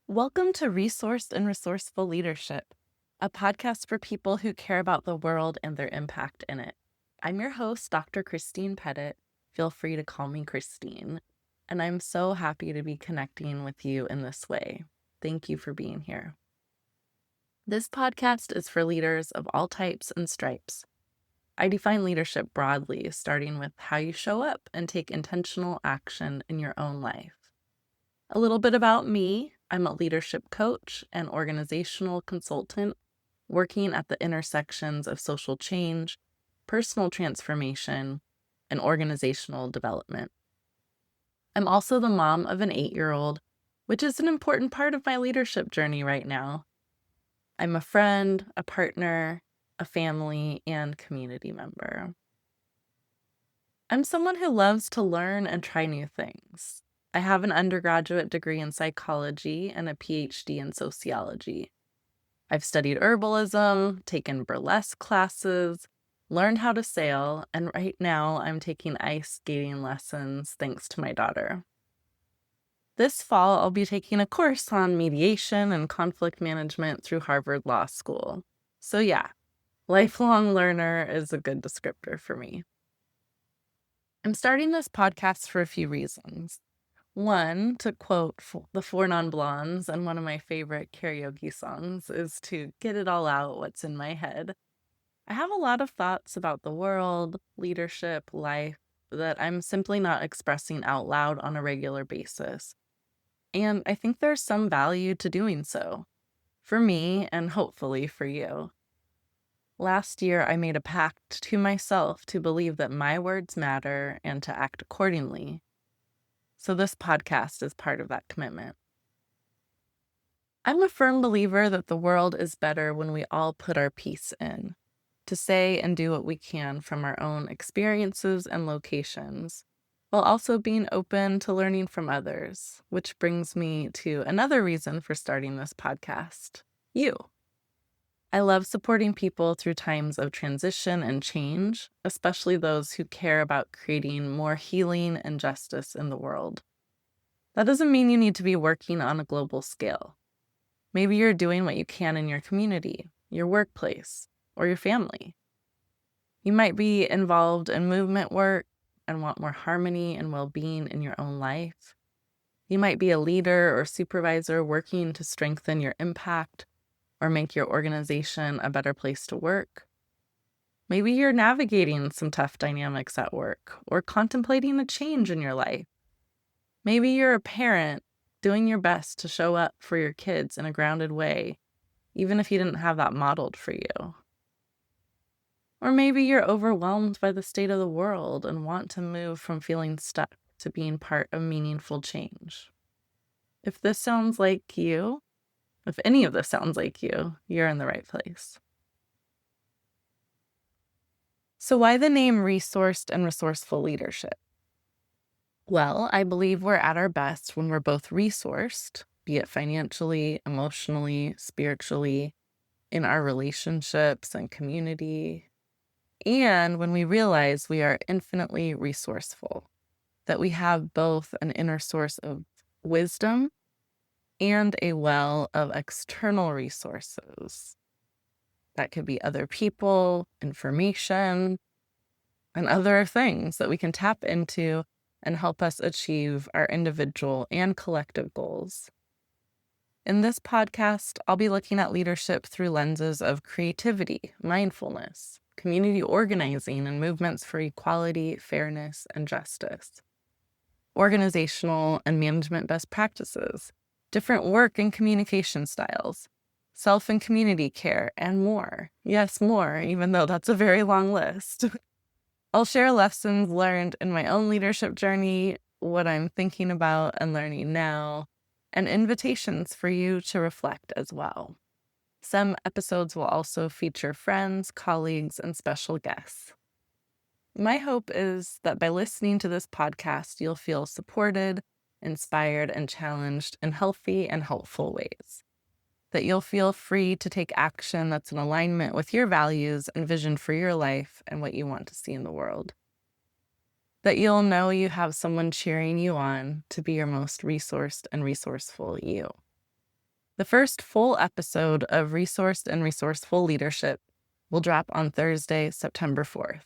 Welcome to Resourced and Resourceful Leadership, a podcast for people who care about the world and their impact in it. I'm your host, Dr. Christine Petit. Feel free to call me Christine, and I'm so happy to be connecting with you in this way. Thank you for being here. This podcast is for leaders of all types and stripes. I define leadership broadly, starting with how you show up and take intentional action in your own life. A little bit about me. I'm a leadership coach and organizational consultant working at the intersections of social change, personal transformation, and organizational development. I'm also the mom of an 8-year-old, which is an important part of my leadership journey right now. I'm a friend, a partner, a family, and community member. I'm someone who loves to learn and try new things. I have an undergraduate degree in psychology and a PhD in sociology. I've studied herbalism, taken burlesque classes, learned how to sail, and right now I'm taking ice skating lessons thanks to my daughter. This fall, I'll be taking a course on mediation and conflict management through Harvard Law School. So yeah, lifelong learner is a good descriptor for me. I'm starting this podcast for a few reasons. One, to quote the Four Non-Blondes, and one of my favorite karaoke songs, is to get it all out what's in my head. I have a lot of thoughts about the world, leadership, life, that I'm simply not expressing out loud on a regular basis. And I think there's some value to doing so, for me and hopefully for you. Last year, I made a pact to myself to believe that my words matter and to act accordingly. So this podcast is part of that commitment. I'm a firm believer that the world is better when we all put our piece in, to say and do what we can from our own experiences and locations, while also being open to learning from others, which brings me to another reason for starting this podcast: you. I love supporting people through times of transition and change, especially those who care about creating more healing and justice in the world. That doesn't mean you need to be working on a global scale. Maybe you're doing what you can in your community, your workplace, or your family. You might be involved in movement work and want more harmony and well-being in your own life. You might be a leader or supervisor working to strengthen your impact or make your organization a better place to work. Maybe you're navigating some tough dynamics at work or contemplating a change in your life. Maybe you're a parent doing your best to show up for your kids in a grounded way, even if you didn't have that modeled for you. Or maybe you're overwhelmed by the state of the world and want to move from feeling stuck to being part of meaningful change. If this sounds like you, if any of this sounds like you, you're in the right place. So why the name Resourced and Resourceful Leadership? Well, I believe we're at our best when we're both resourced, be it financially, emotionally, spiritually, in our relationships and community, and when we realize we are infinitely resourceful, that we have both an inner source of wisdom and a well of external resources. That could be other people, information, and other things that we can tap into and help us achieve our individual and collective goals. In this podcast, I'll be looking at leadership through lenses of creativity, mindfulness, community organizing, and movements for equality, fairness, and justice, organizational and management best practices, different work and communication styles, self and community care, and more. Yes, more, even though that's a very long list. I'll share lessons learned in my own leadership journey, what I'm thinking about and learning now, and invitations for you to reflect as well. Some episodes will also feature friends, colleagues, and special guests. My hope is that by listening to this podcast, you'll feel supported, inspired, and challenged in healthy and helpful ways. That you'll feel free to take action that's in alignment with your values and vision for your life and what you want to see in the world. That you'll know you have someone cheering you on to be your most resourced and resourceful you. The first full episode of Resourced and Resourceful Leadership will drop on Thursday, September 4th.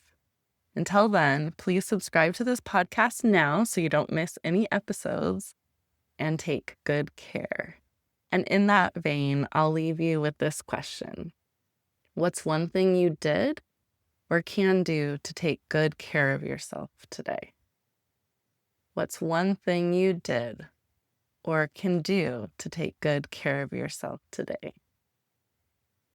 Until then, please subscribe to this podcast now so you don't miss any episodes, and take good care. And in that vein, I'll leave you with this question. What's one thing you did or can do to take good care of yourself today? What's one thing you did or can do to take good care of yourself today?